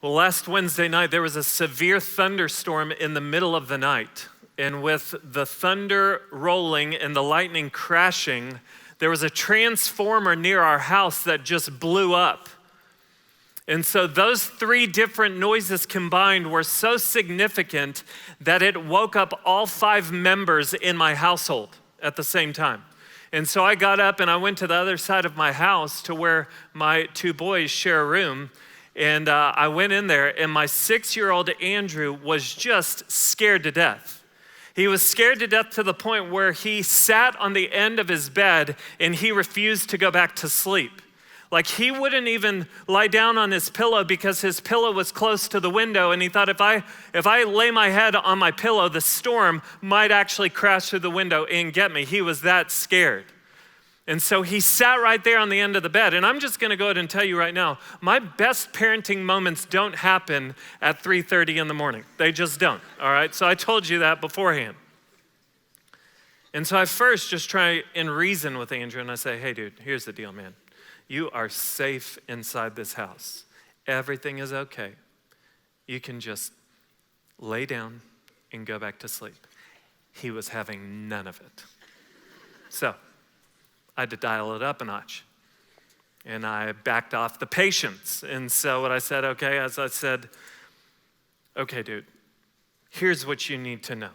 Well, last Wednesday night, there was a severe thunderstorm in the middle of the night. And with the thunder rolling and the lightning crashing, there was a transformer near our house that just blew up. And so those three different noises combined were so significant that it woke up all 5 members in my household at the same time. And so I got up and I went to the other side of my house to where my 2 boys share a room. And I went in there, and my 6-year-old Andrew was just scared to death. He was scared to death to the point where he sat on the end of his bed and he refused to go back to sleep. Like, he wouldn't even lie down on his pillow because his pillow was close to the window, and he thought if I lay my head on my pillow, the storm might actually crash through the window and get me. He was that scared. And so he sat right there on the end of the bed. And I'm just gonna go ahead and tell you right now, my best parenting moments don't happen at 3:30 in the morning. They just don't, all right? So I told you that beforehand. And so I first just try and reason with Andrew, and I say, hey dude, here's the deal, man. You are safe inside this house. Everything is okay. You can just lay down and go back to sleep. He was having none of it. So I had to dial it up a notch. And I backed off the patience. And so what I said, okay, dude, here's what you need to know.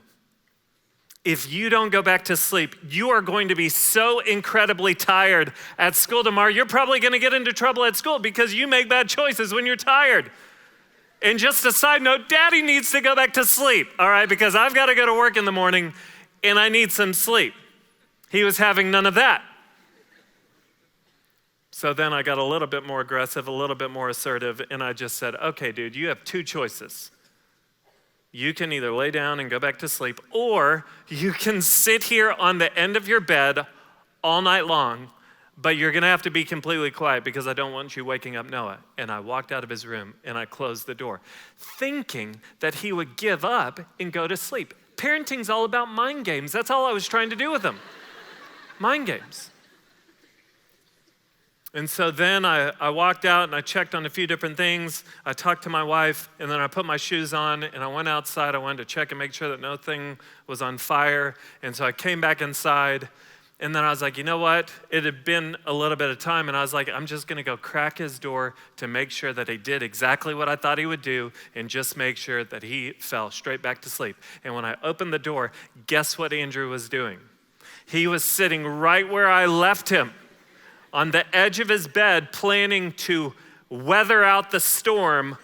If you don't go back to sleep, you are going to be so incredibly tired at school tomorrow, you're probably gonna get into trouble at school because you make bad choices when you're tired. And just a side note, Daddy needs to go back to sleep, all right? Because I've gotta go to work in the morning and I need some sleep. He was having none of that. So then I got a little bit more aggressive, a little bit more assertive, and I just said, okay, dude, you have 2 choices. You can either lay down and go back to sleep, or you can sit here on the end of your bed all night long, but you're gonna have to be completely quiet because I don't want you waking up Noah. And I walked out of his room and I closed the door, thinking that he would give up and go to sleep. Parenting's all about mind games. That's all I was trying to do with him. Mind games. And so then I walked out and I checked on a few different things. I talked to my wife, and then I put my shoes on and I went outside. I wanted to check and make sure that nothing was on fire. And so I came back inside, and then I was like, you know what? It had been a little bit of time, and I was like, I'm just gonna go crack his door to make sure that he did exactly what I thought he would do and just make sure that he fell straight back to sleep. And when I opened the door, guess what Andrew was doing? He was sitting right where I left him, on the edge of his bed, planning to weather out the storm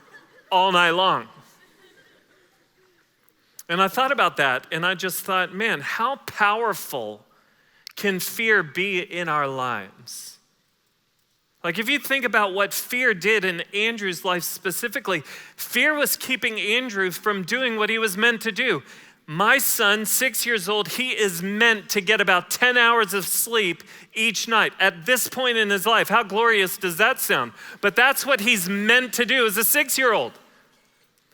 all night long. And I thought about that, and I just thought, man, how powerful can fear be in our lives? Like, if you think about what fear did in Andrew's life specifically, fear was keeping Andrew from doing what he was meant to do. My son, 6 years old, he is meant to get about 10 hours of sleep each night. At this point in his life, how glorious does that sound? But that's what he's meant to do as a 6-year-old.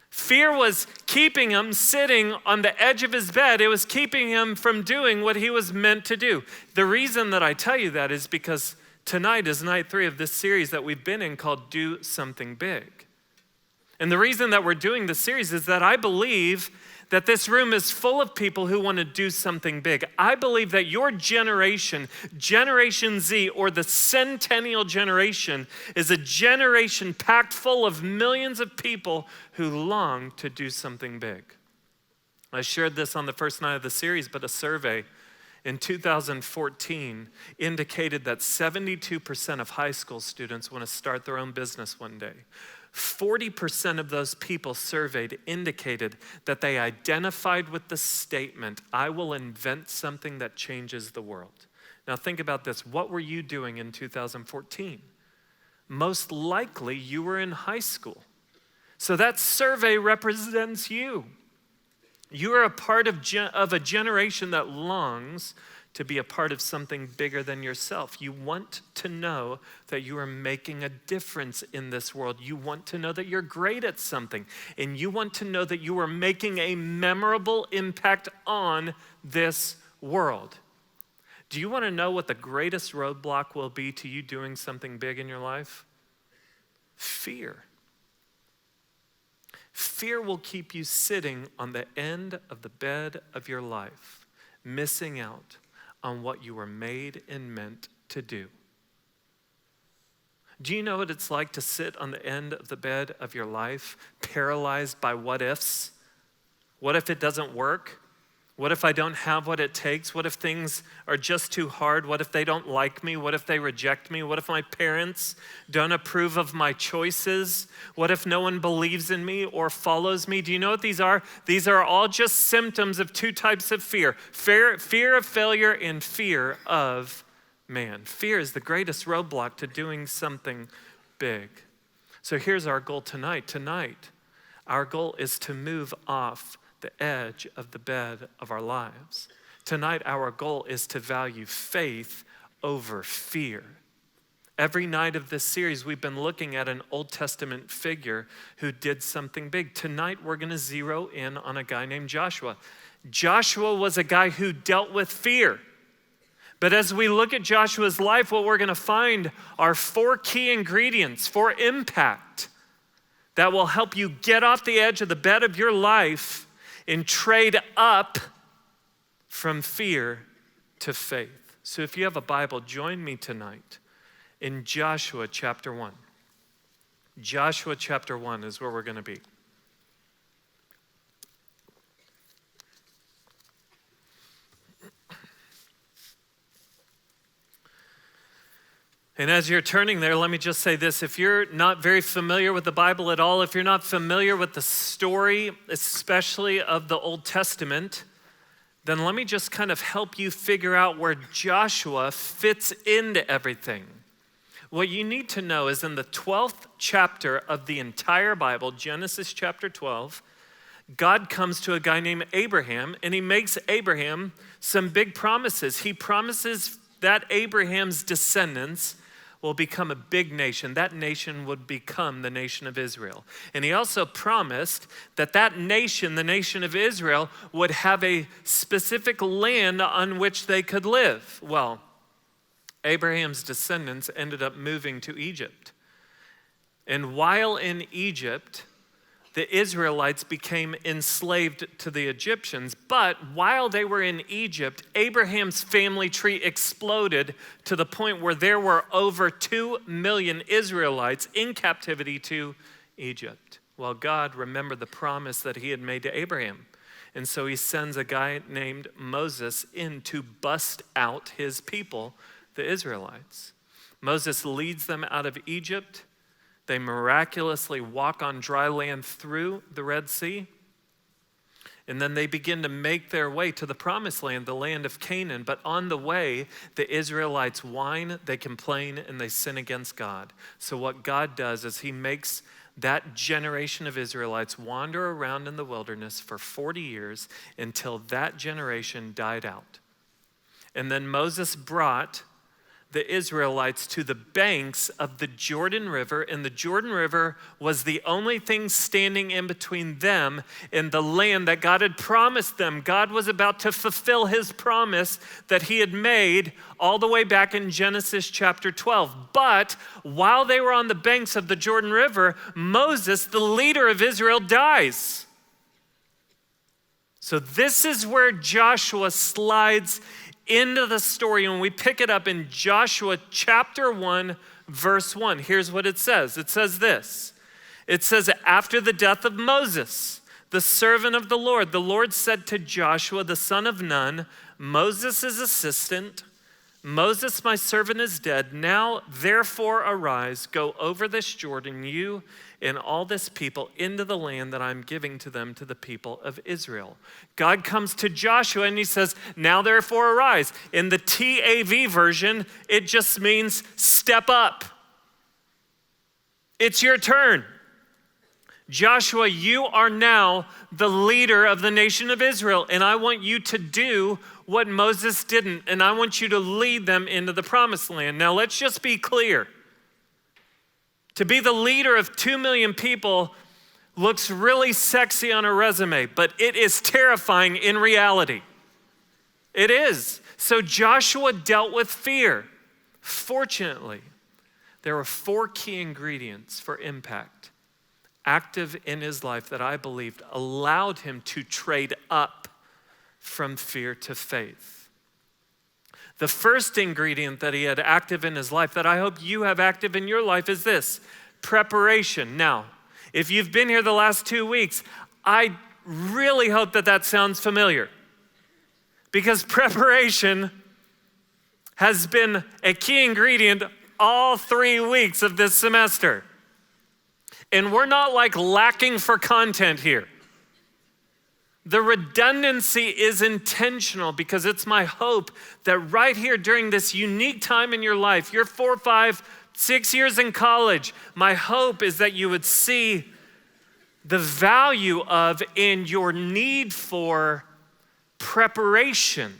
Fear was keeping him sitting on the edge of his bed. It was keeping him from doing what he was meant to do. The reason that I tell you that is because tonight is night 3 of this series that we've been in called Do Something Big. And the reason that we're doing this series is that I believe that this room is full of people who want to do something big. I believe that your generation, Generation Z, or the centennial generation, is a generation packed full of millions of people who long to do something big. I shared this on the first night of the series, but a survey in 2014 indicated that 72% of high school students want to start their own business one day. 40% of those people surveyed indicated that they identified with the statement, I will invent something that changes the world. Now think about this. What were you doing in 2014? Most likely you were in high school. So that survey represents you. You are a part of a generation that longs to be a part of something bigger than yourself. You want to know that you are making a difference in this world. You want to know that you're great at something. And you want to know that you are making a memorable impact on this world. Do you want to know what the greatest roadblock will be to you doing something big in your life? Fear. Fear will keep you sitting on the end of the bed of your life, missing out on what you were made and meant to do. Do you know what it's like to sit on the end of the bed of your life, paralyzed by what ifs? What if it doesn't work? What if I don't have what it takes? What if things are just too hard? What if they don't like me? What if they reject me? What if my parents don't approve of my choices? What if no one believes in me or follows me? Do you know what these are? These are all just symptoms of two types of fear. Fear of failure and fear of man. Fear is the greatest roadblock to doing something big. So here's our goal tonight. Tonight, our goal is to move off the edge of the bed of our lives. Tonight, our goal is to value faith over fear. Every night of this series, we've been looking at an Old Testament figure who did something big. Tonight, we're going to zero in on a guy named Joshua. Joshua was a guy who dealt with fear. But as we look at Joshua's life, what we're going to find are 4 key ingredients for impact that will help you get off the edge of the bed of your life and trade up from fear to faith. So if you have a Bible, join me tonight in Joshua chapter 1. Joshua chapter 1 is where we're going to be. And as you're turning there, let me just say this. If you're not very familiar with the Bible at all, if you're not familiar with the story, especially of the Old Testament, then let me just kind of help you figure out where Joshua fits into everything. What you need to know is in the 12th chapter of the entire Bible, Genesis chapter 12, God comes to a guy named Abraham, and he makes Abraham some big promises. He promises that Abraham's descendants will become a big nation. That nation would become the nation of Israel. And he also promised that that nation, the nation of Israel, would have a specific land on which they could live. Well, Abraham's descendants ended up moving to Egypt. And while in Egypt, the Israelites became enslaved to the Egyptians. But while they were in Egypt, Abraham's family tree exploded to the point where there were over 2 million Israelites in captivity to Egypt. Well, God remembered the promise that he had made to Abraham. And so he sends a guy named Moses in to bust out his people, the Israelites. Moses leads them out of Egypt. They miraculously walk on dry land through the Red Sea. And then they begin to make their way to the promised land, the land of Canaan. But on the way, the Israelites whine, they complain, and they sin against God. So what God does is he makes that generation of Israelites wander around in the wilderness for 40 years until that generation died out. And then Moses brought the Israelites to the banks of the Jordan River, and the Jordan River was the only thing standing in between them and the land that God had promised them. God was about to fulfill his promise that he had made all the way back in Genesis chapter 12. But while they were on the banks of the Jordan River, Moses, the leader of Israel, dies. So this is where Joshua slides into the story, and we pick it up in Joshua chapter 1, verse 1. Here's what it says. It says this. It says, after the death of Moses, the servant of the Lord said to Joshua, the son of Nun, Moses' assistant, Moses, my servant, is dead. Now, therefore, arise, go over this Jordan, you and all this people, into the land that I'm giving to them, to the people of Israel. God comes to Joshua and he says, now, therefore, arise. In the TAV version, it just means step up. It's your turn. Joshua, you are now the leader of the nation of Israel, and I want you to do what Moses didn't, and I want you to lead them into the promised land. Now, let's just be clear. To be the leader of 2 million people looks really sexy on a resume, but it is terrifying in reality. It is. So Joshua dealt with fear. Fortunately, there were 4 key ingredients for impact. active in his life that I believed allowed him to trade up from fear to faith. The first ingredient that he had active in his life that I hope you have active in your life is this: preparation. Now, if you've been here the last 2 weeks, I really hope that sounds familiar, because preparation has been a key ingredient all 3 weeks of this semester. And we're not like lacking for content here. The redundancy is intentional because it's my hope that right here during this unique time in your life, you're 4, 5, 6 years in college, my hope is that you would see the value of and your need for preparation.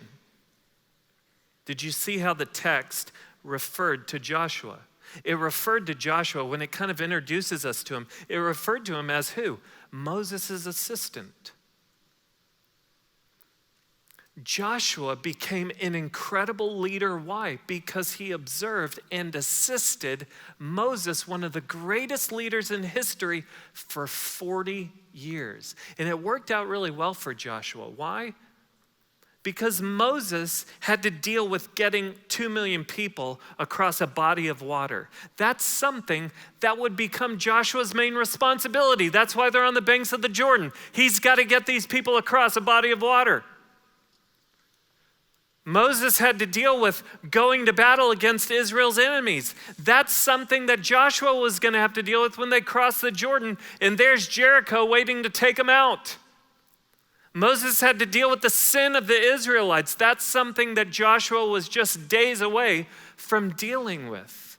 Did you see how the text referred to Joshua? It referred to Joshua when it kind of introduces us to him. It referred to him as who? Moses' assistant. Joshua became an incredible leader. Why? Because he observed and assisted Moses, one of the greatest leaders in history, for 40 years. And it worked out really well for Joshua. Why? Because Moses had to deal with getting 2 million people across a body of water. That's something that would become Joshua's main responsibility. That's why they're on the banks of the Jordan. He's got to get these people across a body of water. Moses had to deal with going to battle against Israel's enemies. That's something that Joshua was going to have to deal with when they crossed the Jordan, and there's Jericho waiting to take them out. Moses had to deal with the sin of the Israelites. That's something that Joshua was just days away from dealing with.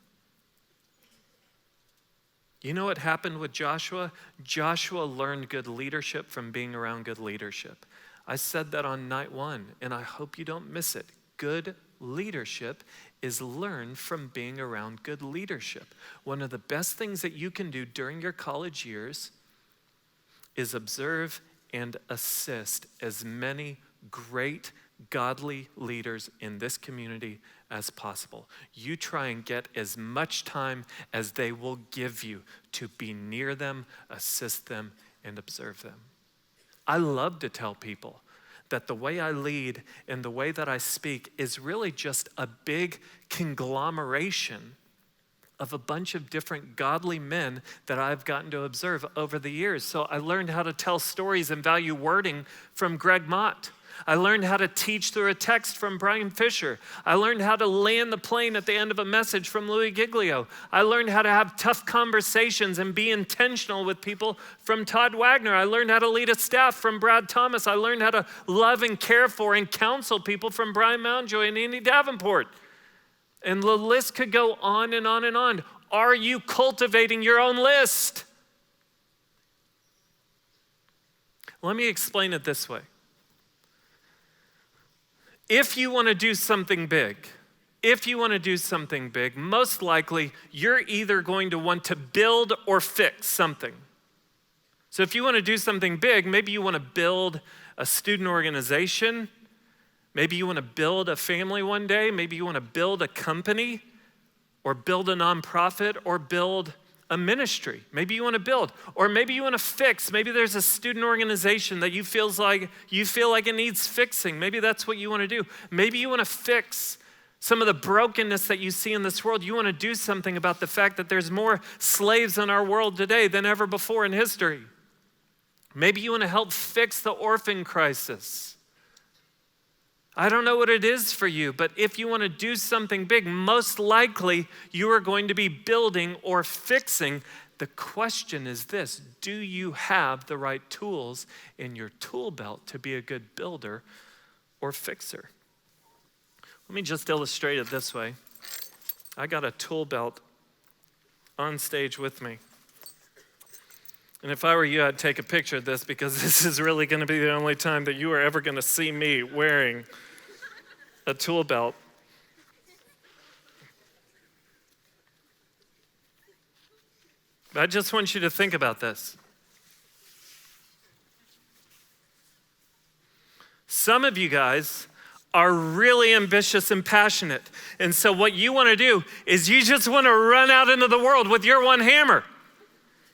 You know what happened with Joshua? Joshua learned good leadership from being around good leadership. I said that on night 1, and I hope you don't miss it. Good leadership is learned from being around good leadership. One of the best things that you can do during your college years is observe and assist as many great godly leaders in this community as possible. You try and get as much time as they will give you to be near them, assist them, and observe them. I love to tell people that the way I lead and the way that I speak is really just a big conglomeration of a bunch of different godly men that I've gotten to observe over the years. So I learned how to tell stories and value wording from Greg Mott. I learned how to teach through a text from Brian Fisher. I learned how to land the plane at the end of a message from Louis Giglio. I learned how to have tough conversations and be intentional with people from Todd Wagner. I learned how to lead a staff from Brad Thomas. I learned how to love and care for and counsel people from Brian Mountjoy and Andy Davenport. And the list could go on and on and on. Are you cultivating your own list? Let me explain it this way. If you want to do something big, most likely you're either going to want to build or fix something. So if you want to do something big, maybe you want to build a student organization. Maybe you want to build a family one day. Maybe you want to build a company or build a nonprofit or build a ministry. Maybe you want to build, or maybe you want to fix. Maybe there's a student organization that you feel like it needs fixing. Maybe that's what you want to do. Maybe you want to fix some of the brokenness that you see in this world. You want to do something about the fact that there's more slaves in our world today than ever before in history. Maybe you want to help fix the orphan crisis. I don't know what it is for you, but if you want to do something big, most likely you are going to be building or fixing. The question is this: do you have the right tools in your tool belt to be a good builder or fixer? Let me just illustrate it this way. I got a tool belt on stage with me. And if I were you, I'd take a picture of this, because this is really going to be the only time that you are ever going to see me wearing a tool belt. I just want you to think about this. Some of you guys are really ambitious and passionate. And so what you want to do is you just want to run out into the world with your one hammer.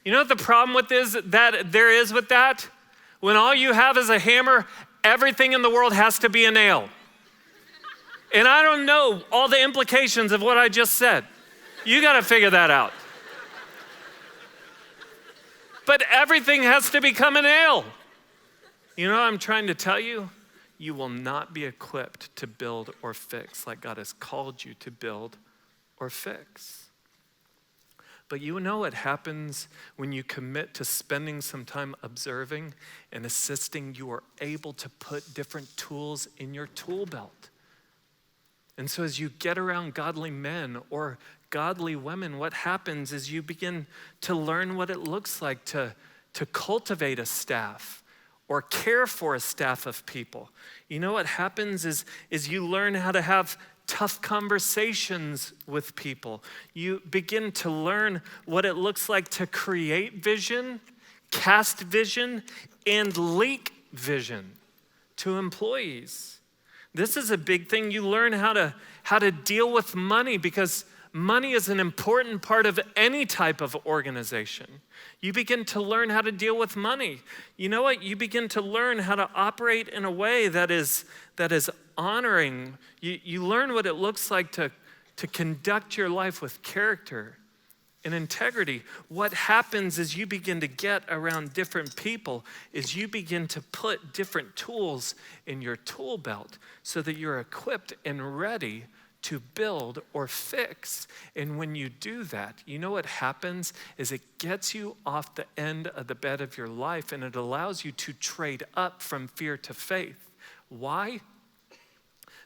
You know what the problem with is that there is with that? When all you have is a hammer, everything in the world has to be a nail. And I don't know all the implications of what I just said. You got to figure that out. But everything has to become a nail. You know what I'm trying to tell you? You will not be equipped to build or fix like God has called you to build or fix. But you know what happens when you commit to spending some time observing and assisting? You are able to put different tools in your tool belt. And so as you get around godly men or godly women, what happens is you begin to learn what it looks like to cultivate a staff or care for a staff of people. You know what happens is you learn how to have tough conversations with people. You begin to learn what it looks like to create vision, cast vision, and leak vision to employees. This is a big thing. You learn how to deal with money, because money is an important part of any type of organization. You begin to learn how to deal with money. You know what? You begin to learn how to operate in a way that is honoring. You learn what it looks like to conduct your life with character and integrity. What happens is you begin to get around different people, is you begin to put different tools in your tool belt so that you're equipped and ready to build or fix. And when you do that, you know what happens is it gets you off the end of the bed of your life, and it allows you to trade up from fear to faith. Why?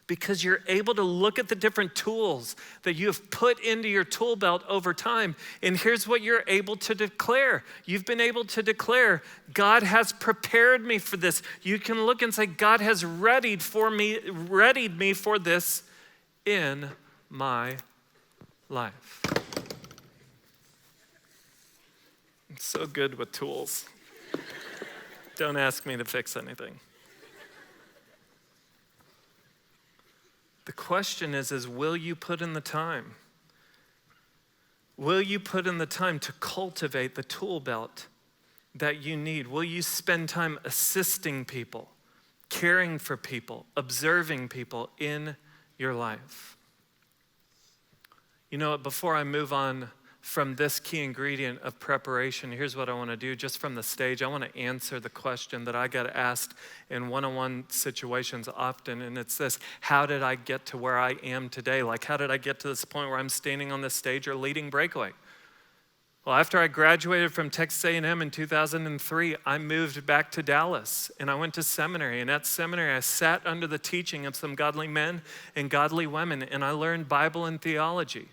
Because you're able to look at the different tools that you have put into your tool belt over time. And here's what you're able to declare. You've been able to declare, God has prepared me for this. You can look and say, God has readied me for this in my life. I'm so good with tools. Don't ask me to fix anything. The question is will you put in the time? Will you put in the time to cultivate the tool belt that you need? Will you spend time assisting people, caring for people, observing people in your life? You know what, before I move on from this key ingredient of preparation, here's what I want to do. Just from the stage, I want to answer the question that I get asked in one-on-one situations often, and it's this: how did I get to where I am today? Like, how did I get to this point where I'm standing on this stage or leading Breakaway? Well, after I graduated from Texas A&M in 2003, I moved back to Dallas, and I went to seminary. And at seminary, I sat under the teaching of some godly men and godly women, and I learned Bible and theology.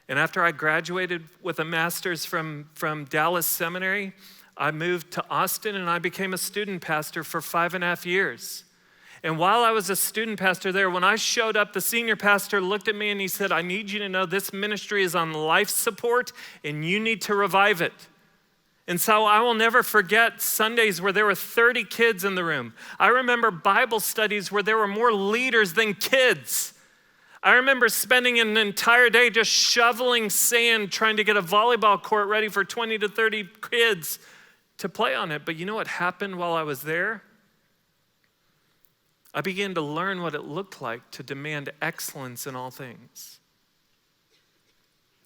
And after I graduated with a master's from Dallas Seminary, I moved to Austin, and I became a student pastor for 5.5 years. And while I was a student pastor there, when I showed up, the senior pastor looked at me and he said, I need you to know this ministry is on life support and you need to revive it. And so I will never forget Sundays where there were 30 kids in the room. I remember Bible studies where there were more leaders than kids. I remember spending an entire day just shoveling sand trying to get a volleyball court ready for 20 to 30 kids to play on it. But you know what happened while I was there? I began to learn what it looked like to demand excellence in all things.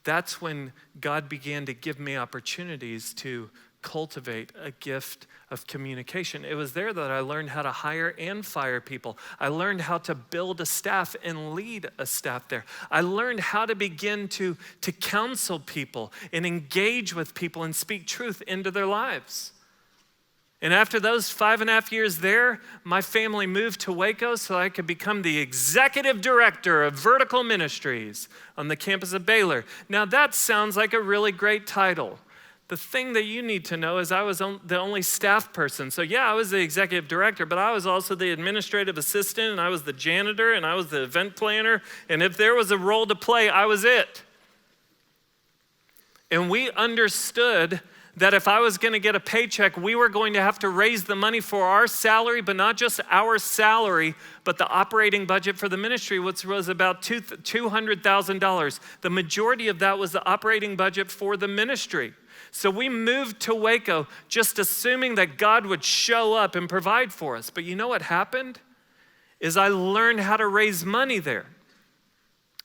That's when God began to give me opportunities to cultivate a gift of communication. It was there that I learned how to hire and fire people. I learned how to build a staff and lead a staff there. I learned how to begin to counsel people and engage with people and speak truth into their lives. And after those 5.5 years there, my family moved to Waco so I could become the executive director of vertical ministries on the campus of Baylor. Now that sounds like a really great title. The thing that you need to know is I was the only staff person. So yeah, I was the executive director, but I was also the administrative assistant, and I was the janitor, and I was the event planner. And if there was a role to play, I was it. And we understood that if I was going to get a paycheck, we were going to have to raise the money for our salary, but not just our salary, but the operating budget for the ministry, which was about $200,000. The majority of that was the operating budget for the ministry. So we moved to Waco just assuming that God would show up and provide for us. But you know what happened? Is I learned how to raise money there.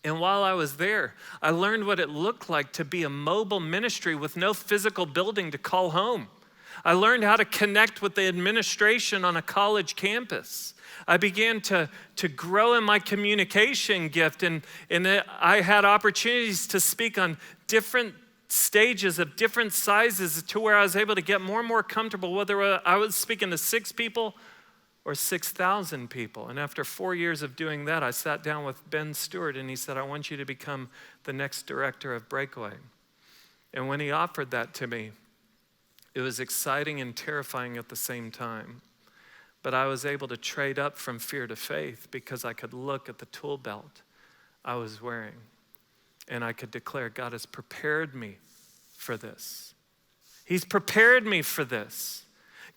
And while I was there, I learned what it looked like to be a mobile ministry with no physical building to call home. I learned how to connect with the administration on a college campus. I began to grow in my communication gift, and I had opportunities to speak on different stages of different sizes to where I was able to get more and more comfortable, whether I was speaking to 6 people or 6,000 people. And after 4 years of doing that, I sat down with Ben Stewart, and he said, I want you to become the next director of Breakaway. And when he offered that to me, it was exciting and terrifying at the same time. But I was able to trade up from fear to faith because I could look at the tool belt I was wearing, and I could declare, God has prepared me for this. He's prepared me for this.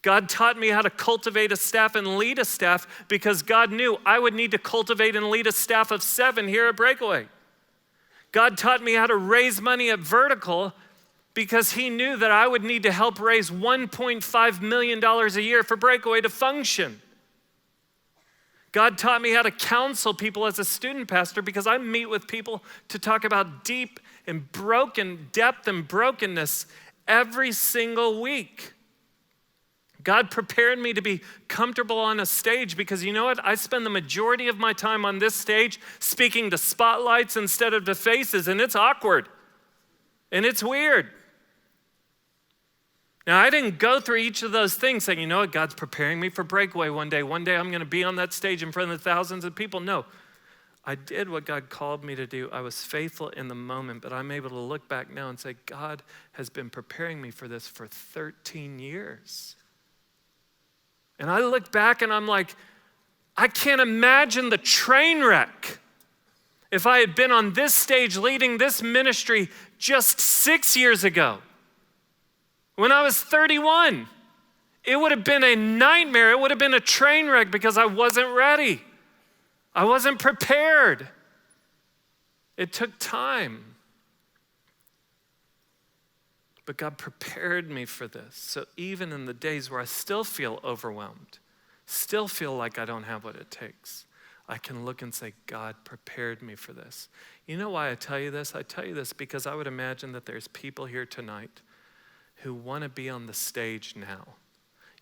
God taught me how to cultivate a staff and lead a staff because God knew I would need to cultivate and lead a staff of 7 here at Breakaway. God taught me how to raise money at Vertical because he knew that I would need to help raise $1.5 million a year for Breakaway to function. God taught me how to counsel people as a student pastor because I meet with people to talk about deep and broken depth and brokenness every single week. God prepared me to be comfortable on a stage because you know what? I spend the majority of my time on this stage speaking to spotlights instead of to faces, and it's awkward and it's weird. Now, I didn't go through each of those things saying, you know what, God's preparing me for Breakaway one day. One day I'm going to be on that stage in front of thousands of people. No, I did what God called me to do. I was faithful in the moment, but I'm able to look back now and say, God has been preparing me for this for 13 years. And I look back and I'm like, I can't imagine the train wreck if I had been on this stage leading this ministry just 6 years ago. When I was 31, it would have been a nightmare. It would have been a train wreck because I wasn't ready. I wasn't prepared. It took time. But God prepared me for this. So even in the days where I still feel overwhelmed, still feel like I don't have what it takes, I can look and say, God prepared me for this. You know why I tell you this? I tell you this because I would imagine that there's people here tonight who want to be on the stage now.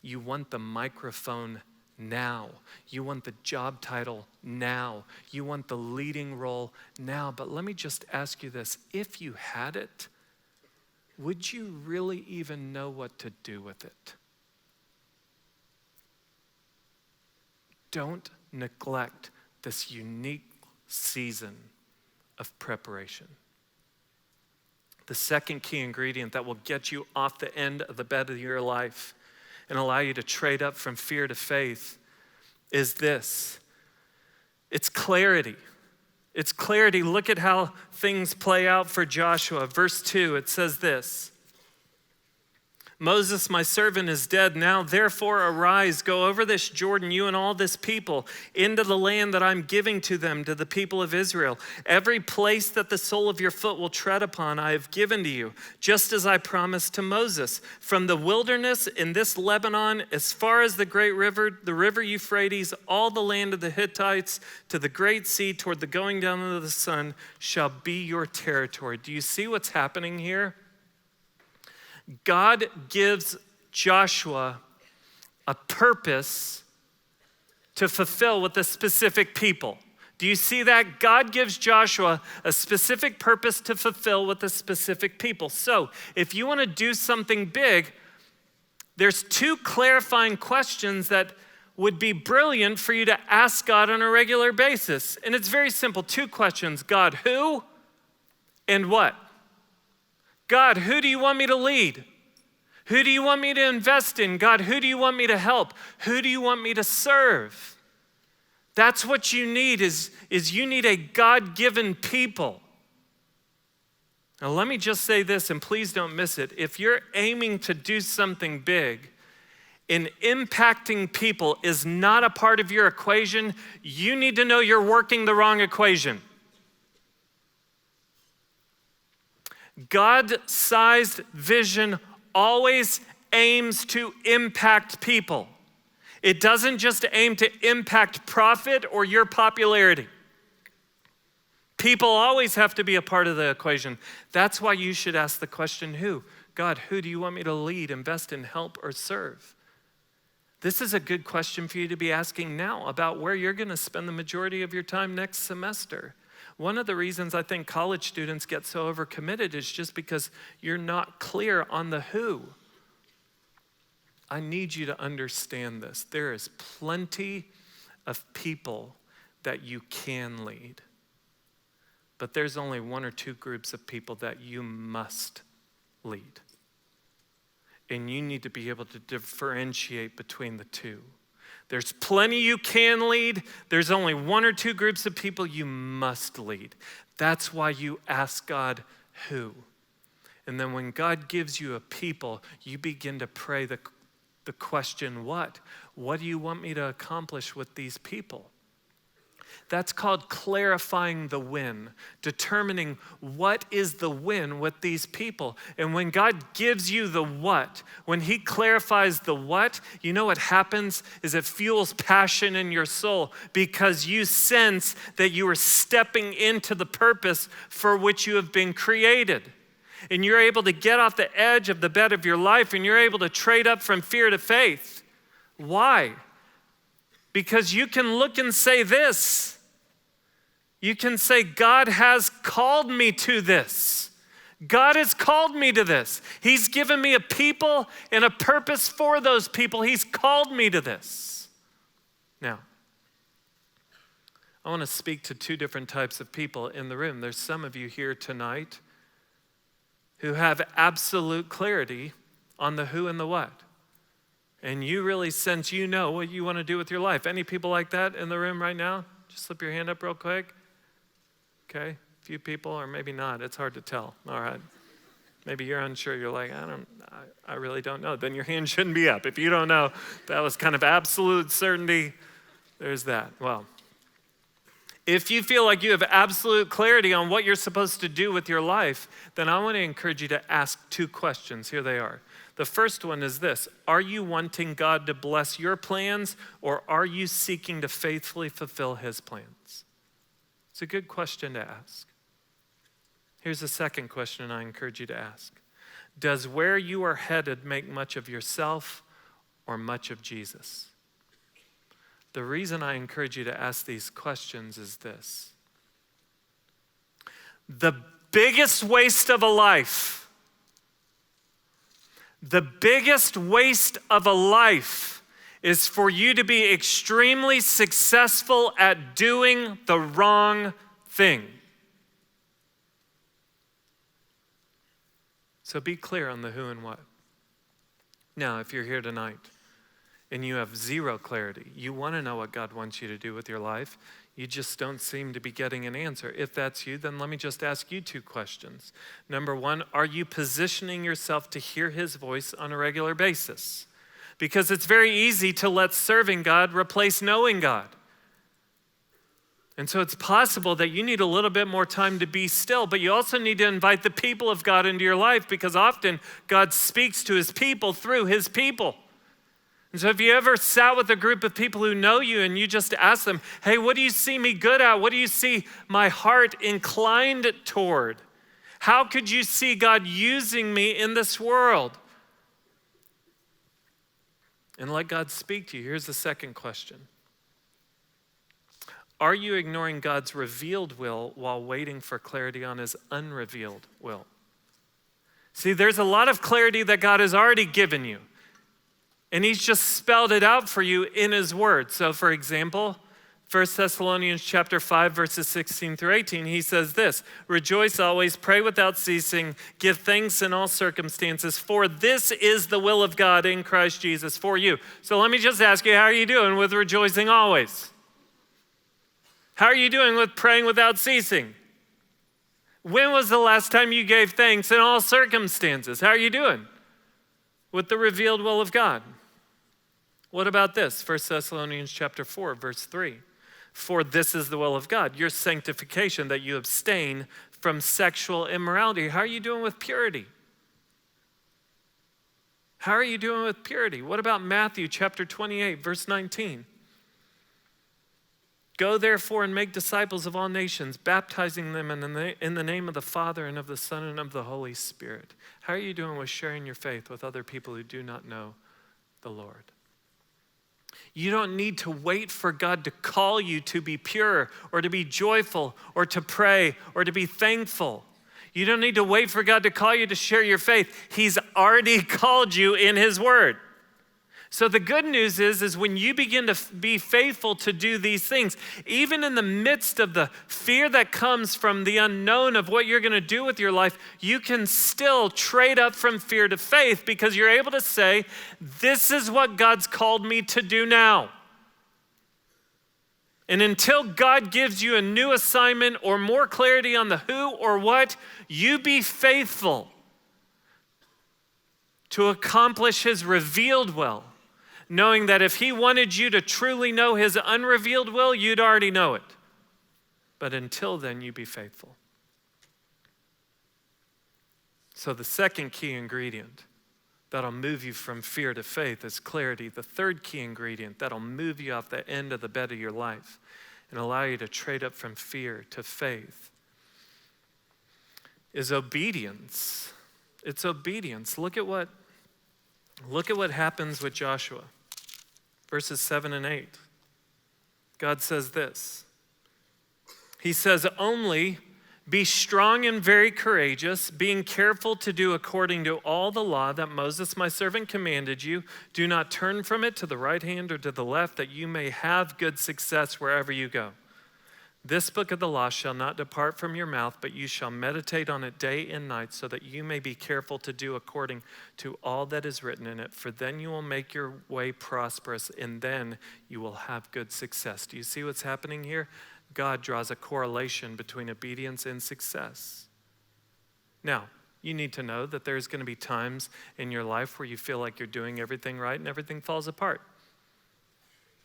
You want the microphone now. You want the job title now. You want the leading role now. But let me just ask you this. If you had it, would you really even know what to do with it? Don't neglect this unique season of preparation. The second key ingredient that will get you off the end of the bed of your life and allow you to trade up from fear to faith is this. It's clarity. It's clarity. Look at how things play out for Joshua. Verse 2, it says this. Moses, my servant, is dead. Now, therefore, arise, go over this Jordan, you and all this people, into the land that I'm giving to them, to the people of Israel. Every place that the sole of your foot will tread upon, I have given to you, just as I promised to Moses. From the wilderness in this Lebanon, as far as the great river, the river Euphrates, all the land of the Hittites, to the great sea, toward the going down of the sun, shall be your territory. Do you see what's happening here? God gives Joshua a purpose to fulfill with a specific people. Do you see that? God gives Joshua a specific purpose to fulfill with a specific people. So if you want to do something big, there's 2 clarifying questions that would be brilliant for you to ask God on a regular basis. And it's very simple. 2 questions. God, who and what? God, who do you want me to lead? Who do you want me to invest in? God, who do you want me to help? Who do you want me to serve? That's what you need is you need a God-given people. Now let me just say this, and please don't miss it. If you're aiming to do something big and impacting people is not a part of your equation, you need to know you're working the wrong equation. God-sized vision always aims to impact people. It doesn't just aim to impact profit or your popularity. People always have to be a part of the equation. That's why you should ask the question, who? God, who do you want me to lead, invest in, help, or serve? This is a good question for you to be asking now about where you're going to spend the majority of your time next semester. One of the reasons I think college students get so overcommitted is just because you're not clear on the who. I need you to understand this. There is plenty of people that you can lead, but there's only one or two groups of people that you must lead. And you need to be able to differentiate between the two. There's plenty you can lead. There's only one or two groups of people you must lead. That's why you ask God who. And then when God gives you a people, you begin to pray the question, what? What do you want me to accomplish with these people? That's called clarifying the win, determining what is the win with these people. And when God gives you the what, when he clarifies the what, you know what happens is it fuels passion in your soul because you sense that you are stepping into the purpose for which you have been created. And you're able to get off the edge of the bed of your life and you're able to trade up from fear to faith. Why? Because you can look and say this. You can say, God has called me to this. God has called me to this. He's given me a people and a purpose for those people. He's called me to this. Now, I want to speak to two different types of people in the room. There's some of you here tonight who have absolute clarity on the who and the what. And you really sense you know what you want to do with your life. Any people like that in the room right now? Just slip your hand up real quick. Okay, a few people, or maybe not. It's hard to tell. All right. Maybe you're unsure. You're like, I really don't know. Then your hand shouldn't be up. If you don't know, that was kind of absolute certainty. There's that. Well, if you feel like you have absolute clarity on what you're supposed to do with your life, then I want to encourage you to ask two questions. Here they are. The first one is this: are you wanting God to bless your plans, or are you seeking to faithfully fulfill his plans? It's a good question to ask. Here's the second question I encourage you to ask. Does where you are headed make much of yourself or much of Jesus? The reason I encourage you to ask these questions is this. The biggest waste of a life, is for you to be extremely successful at doing the wrong thing. So be clear on the who and what. Now, if you're here tonight and you have zero clarity, you want to know what God wants you to do with your life, you just don't seem to be getting an answer. If that's you, then let me just ask you two questions. Number one, are you positioning yourself to hear his voice on a regular basis? Because it's very easy to let serving God replace knowing God. And so it's possible that you need a little bit more time to be still, but you also need to invite the people of God into your life because often God speaks to his people through his people. And so if you ever sat with a group of people who know you and you just ask them, hey, what do you see me good at? What do you see my heart inclined toward? How could you see God using me in this world? And let God speak to you. Here's the second question. Are you ignoring God's revealed will while waiting for clarity on his unrevealed will? See, there's a lot of clarity that God has already given you. And he's just spelled it out for you in his word. So for example, 1 Thessalonians chapter 5, verses 16 through 18, he says this: rejoice always, pray without ceasing, give thanks in all circumstances, for this is the will of God in Christ Jesus for you. So let me just ask you, how are you doing with rejoicing always? How are you doing with praying without ceasing? When was the last time you gave thanks in all circumstances? How are you doing with the revealed will of God? What about this? 1 Thessalonians chapter 4, verse 3. For this is the will of God, your sanctification, that you abstain from sexual immorality. How are you doing with purity? How are you doing with purity? What about Matthew chapter 28, verse 19? Go therefore and make disciples of all nations, baptizing them in the name of the Father and of the Son and of the Holy Spirit. How are you doing with sharing your faith with other people who do not know the Lord? You don't need to wait for God to call you to be pure or to be joyful or to pray or to be thankful. You don't need to wait for God to call you to share your faith. He's already called you in His Word. So the good news is when you begin to be faithful to do these things, even in the midst of the fear that comes from the unknown of what you're going to do with your life, you can still trade up from fear to faith because you're able to say, this is what God's called me to do now. And until God gives you a new assignment or more clarity on the who or what, you be faithful to accomplish His revealed will, knowing that if He wanted you to truly know His unrevealed will, you'd already know it. But until then, you be faithful. So the second key ingredient that'll move you from fear to faith is clarity. The third key ingredient that'll move you off the end of the bed of your life and allow you to trade up from fear to faith is obedience. It's obedience. Look at what happens with Joshua. Verses 7 and 8. God says this. He says, only be strong and very courageous, being careful to do according to all the law that Moses my servant commanded you. Do not turn from it to the right hand or to the left, that you may have good success wherever you go. This book of the law shall not depart from your mouth, but you shall meditate on it day and night, so that you may be careful to do according to all that is written in it. For then you will make your way prosperous, and then you will have good success. Do you see what's happening here? God draws a correlation between obedience and success. Now, you need to know that there's going to be times in your life where you feel like you're doing everything right and everything falls apart.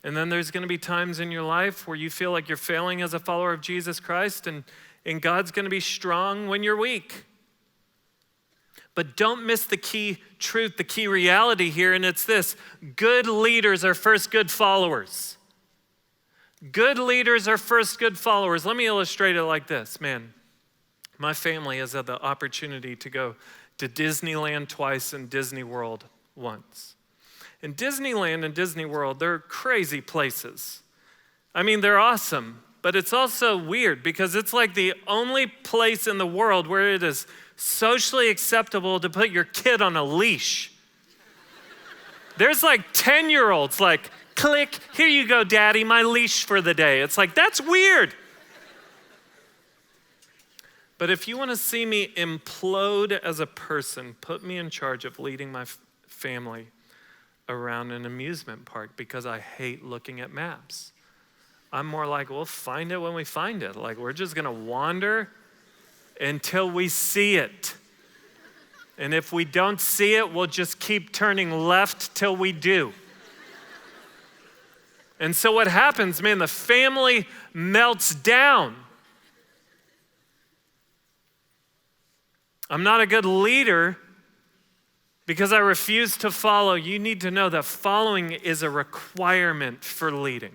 And then there's going to be times in your life where you feel like you're failing as a follower of Jesus Christ, and God's going to be strong when you're weak. But don't miss the key truth, the key reality here, and it's this. Good leaders are first good followers. Good leaders are first good followers. Let me illustrate it like this. Man, my family has had the opportunity to go to Disneyland twice and Disney World once. And Disneyland and Disney World, they're crazy places. I mean, they're awesome, but it's also weird because it's like the only place in the world where it is socially acceptable to put your kid on a leash. There's like 10-year-olds like, click, here you go, daddy, my leash for the day. It's like, that's weird. But if you want to see me implode as a person, put me in charge of leading my family around an amusement park because I hate looking at maps. I'm more like, we'll find it when we find it. Like, we're just going to wander until we see it. And if we don't see it, we'll just keep turning left till we do. And so what happens, man, the family melts down. I'm not a good leader because I refuse to follow. You need to know that following is a requirement for leading.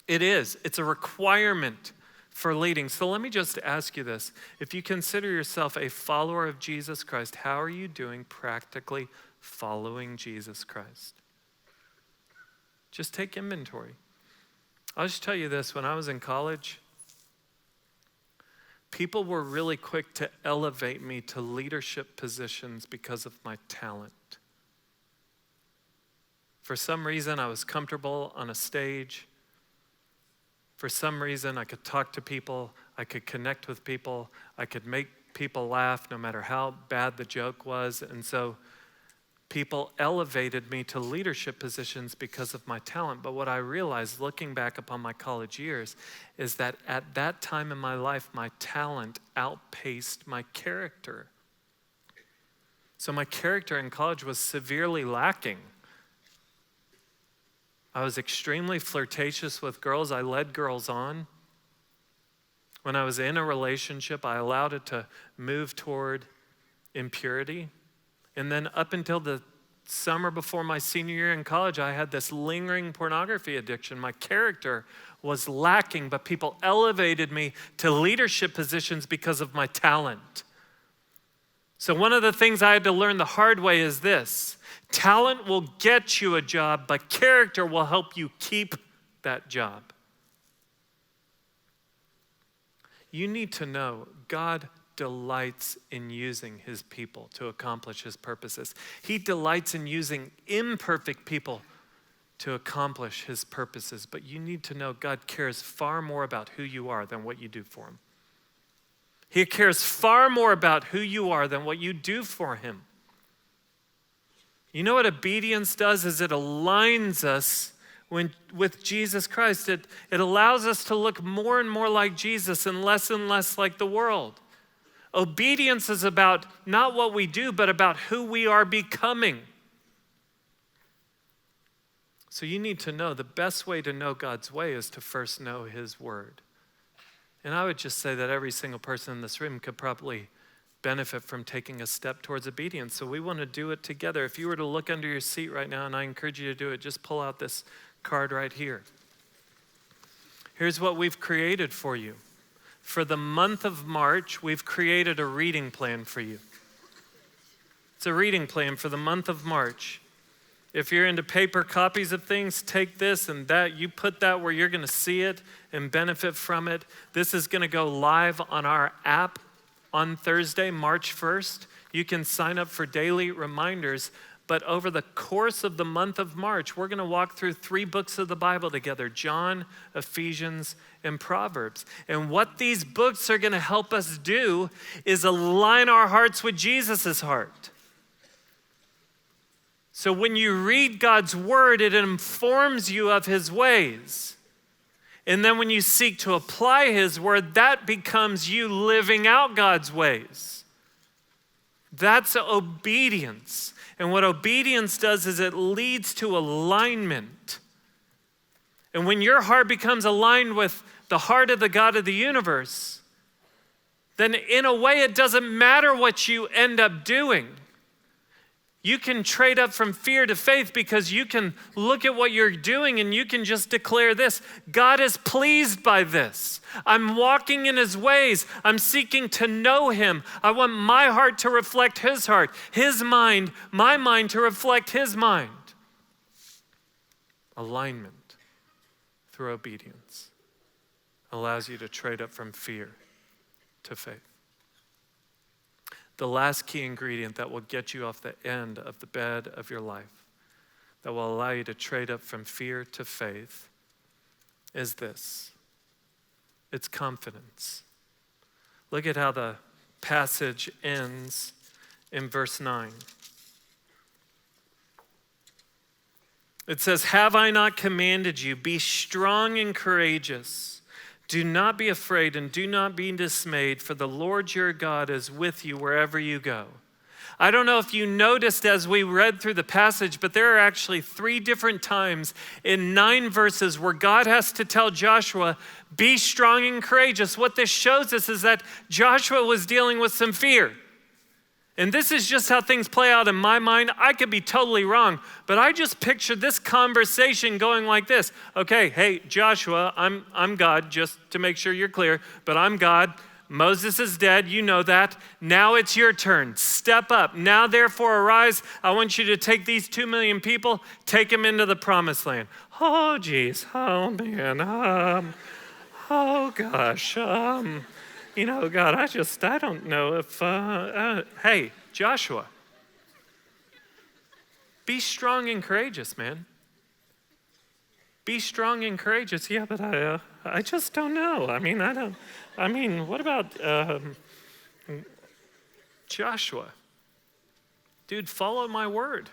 It is. It's a requirement for leading. So let me just ask you this. If you consider yourself a follower of Jesus Christ, how are you doing practically following Jesus Christ? Just take inventory. I'll just tell you this. When I was in college, people were really quick to elevate me to leadership positions because of my talent. For some reason, I was comfortable on a stage. For some reason, I could talk to people. I could connect with people. I could make people laugh no matter how bad the joke was. And so people elevated me to leadership positions because of my talent. But what I realized looking back upon my college years is that at that time in my life, my talent outpaced my character. So my character in college was severely lacking. I was extremely flirtatious with girls. I led girls on. When I was in a relationship, I allowed it to move toward impurity. And then up until the summer before my senior year in college, I had this lingering pornography addiction. My character was lacking, but people elevated me to leadership positions because of my talent. So one of the things I had to learn the hard way is this: talent will get you a job, but character will help you keep that job. You need to know God delights in using his people to accomplish his purposes. He delights in using imperfect people to accomplish his purposes. But you need to know God cares far more about who you are than what you do for him. He cares far more about who you are than what you do for him. You know what obedience does is it aligns us with Jesus Christ. It allows us to look more and more like Jesus and less like the world. Obedience is about not what we do, but about who we are becoming. So you need to know the best way to know God's way is to first know his word. And I would just say that every single person in this room could probably benefit from taking a step towards obedience. So we want to do it together. If you were to look under your seat right now, and I encourage you to do it, just pull out this card right here. Here's what we've created for you. For the month of March, we've created a reading plan for you. It's a reading plan for the month of March. If you're into paper copies of things, take this and that. You put that where you're going to see it and benefit from it. This is going to go live on our app on Thursday, March 1st. You can sign up for daily reminders. But over the course of the month of March, we're going to walk through 3 books of the Bible together: John, Ephesians, and Proverbs. And what these books are going to help us do is align our hearts with Jesus' heart. So when you read God's word, it informs you of his ways. And then when you seek to apply his word, that becomes you living out God's ways. That's obedience. And what obedience does is it leads to alignment. And when your heart becomes aligned with the heart of the God of the universe, then in a way it doesn't matter what you end up doing. You can trade up from fear to faith because you can look at what you're doing and you can just declare this: God is pleased by this. I'm walking in his ways. I'm seeking to know him. I want my heart to reflect his heart, his mind, my mind to reflect his mind. Alignment through obedience allows you to trade up from fear to faith. The last key ingredient that will get you off the end of the bed of your life, that will allow you to trade up from fear to faith, is this. It's confidence. Look at how the passage ends in verse 9. It says, "Have I not commanded you? Be strong and courageous. Do not be afraid and do not be dismayed, for the Lord your God is with you wherever you go." I don't know if you noticed as we read through the passage, but there are actually 3 different times in 9 verses where God has to tell Joshua, be strong and courageous. What this shows us is that Joshua was dealing with some fear. And this is just how things play out in my mind. I could be totally wrong, but I just pictured this conversation going like this. Okay, hey, Joshua, I'm God, just to make sure you're clear, but I'm God. Moses is dead, you know that. Now it's your turn. Step up. Now therefore arise. I want you to take these 2 million people, take them into the promised land. Oh, geez. Oh, man. Oh, gosh. You know, God, I don't know if, hey, Joshua, be strong and courageous, man. Be strong and courageous. Yeah, but I just don't know. What about Joshua? Dude, follow my word.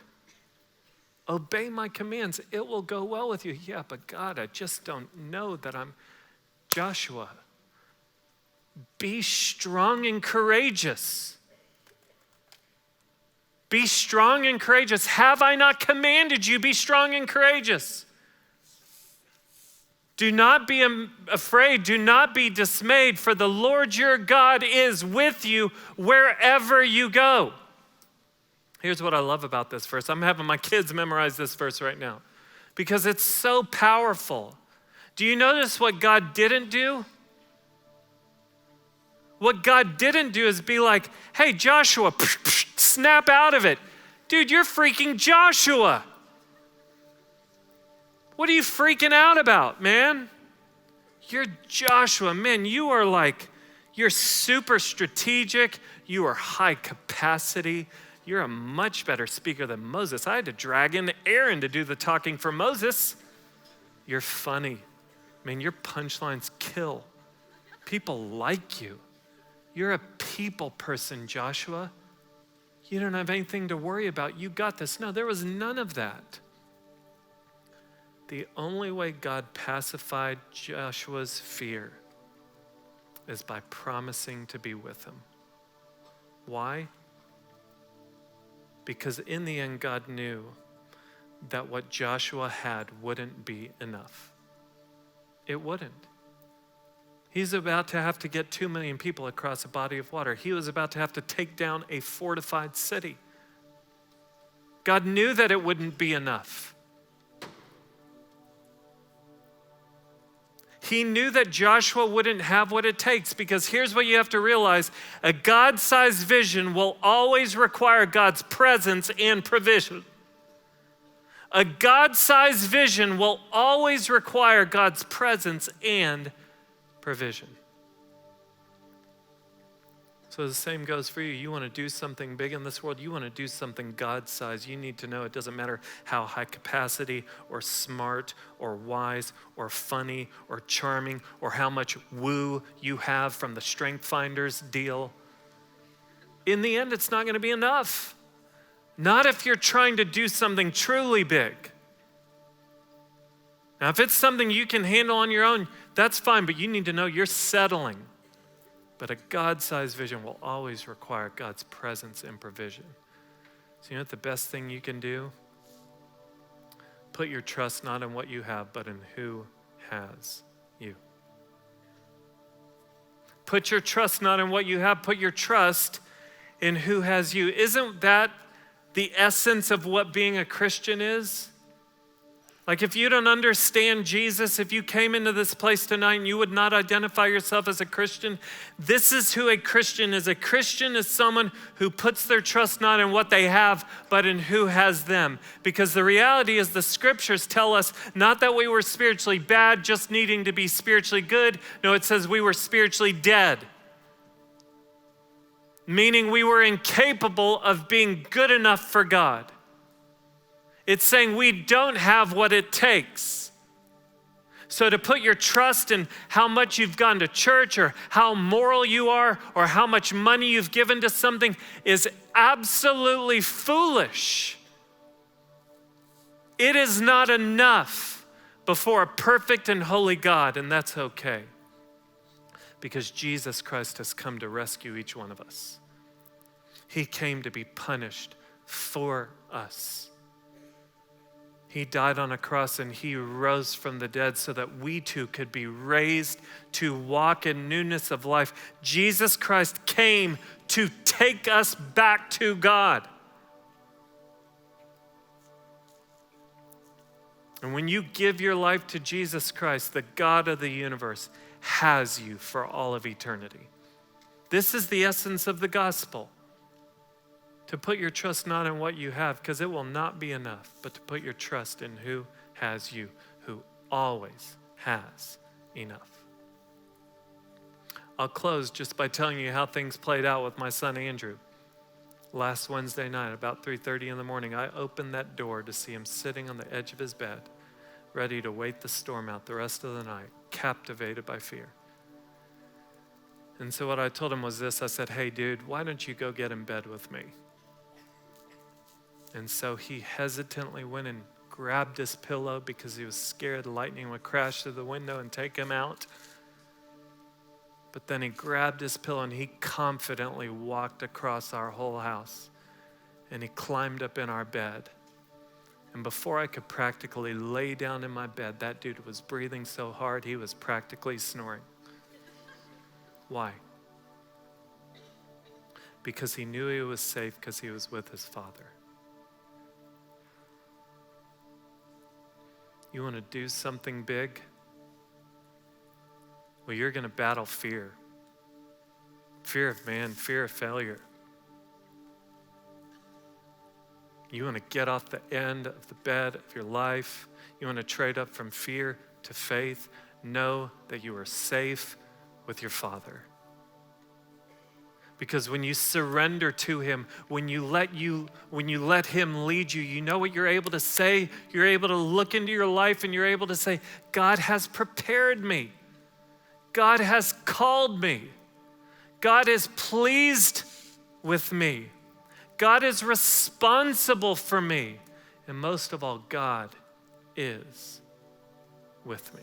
Obey my commands. It will go well with you. Yeah, but God, I just don't know that I'm Joshua. Be strong and courageous. Be strong and courageous. Have I not commanded you? Be strong and courageous. Do not be afraid. Do not be dismayed, for the Lord your God is with you wherever you go. Here's what I love about this verse. I'm having my kids memorize this verse right now because it's so powerful. Do you notice what God didn't do? What God didn't do is be like, hey, Joshua, snap out of it. Dude, you're freaking Joshua. What are you freaking out about, man? You're Joshua. Man, you're super strategic. You are high capacity. You're a much better speaker than Moses. I had to drag in Aaron to do the talking for Moses. You're funny. Man, your punchlines kill. People like you. You're a people person, Joshua. You don't have anything to worry about. You got this. No, there was none of that. The only way God pacified Joshua's fear is by promising to be with him. Why? Because in the end, God knew that what Joshua had wouldn't be enough. It wouldn't. He's about to have to get 2 million people across a body of water. He was about to have to take down a fortified city. God knew that it wouldn't be enough. He knew that Joshua wouldn't have what it takes, because here's what you have to realize. A God-sized vision will always require God's presence and provision. A God-sized vision will always require God's presence and provision. So the same goes for you. You want to do something big in this world. You want to do something God-sized. You need to know it doesn't matter how high capacity or smart or wise or funny or charming or how much woo you have from the Strength Finders deal. In the end, it's not going to be enough. Not if you're trying to do something truly big. Now, if it's something you can handle on your own, that's fine, but you need to know you're settling. But a God-sized vision will always require God's presence and provision. So you know what the best thing you can do? Put your trust not in what you have, but in who has you. Put your trust not in what you have, put your trust in who has you. Isn't that the essence of what being a Christian is? Like, if you don't understand Jesus, if you came into this place tonight and you would not identify yourself as a Christian, this is who a Christian is. A Christian is someone who puts their trust not in what they have, but in who has them. Because the reality is the scriptures tell us not that we were spiritually bad, just needing to be spiritually good. No, it says we were spiritually dead. Meaning we were incapable of being good enough for God. It's saying we don't have what it takes. So to put your trust in how much you've gone to church or how moral you are or how much money you've given to something is absolutely foolish. It is not enough before a perfect and holy God, and that's okay. Because Jesus Christ has come to rescue each one of us. He came to be punished for us. He died on a cross and he rose from the dead so that we too could be raised to walk in newness of life. Jesus Christ came to take us back to God. And when you give your life to Jesus Christ, the God of the universe has you for all of eternity. This is the essence of the gospel. To put your trust not in what you have, because it will not be enough, but to put your trust in who has you, who always has enough. I'll close just by telling you how things played out with my son Andrew. Last Wednesday night, about 3:30 in the morning, I opened that door to see him sitting on the edge of his bed, ready to wait the storm out the rest of the night, captivated by fear. And so what I told him was this. I said, hey, dude, why don't you go get in bed with me? And so he hesitantly went and grabbed his pillow because he was scared lightning would crash through the window and take him out. But then he grabbed his pillow and he confidently walked across our whole house. And he climbed up in our bed. And before I could practically lay down in my bed, that dude was breathing so hard he was practically snoring. Why? Because he knew he was safe because he was with his Father. You want to do something big? Well, you're going to battle fear. Fear of man, fear of failure. You want to get off the end of the bed of your life. You want to trade up from fear to faith. Know that you are safe with your Father. Because when you surrender to him, when you let him lead you, you know what you're able to say? You're able to look into your life and you're able to say, God has prepared me. God has called me. God is pleased with me. God is responsible for me. And most of all, God is with me.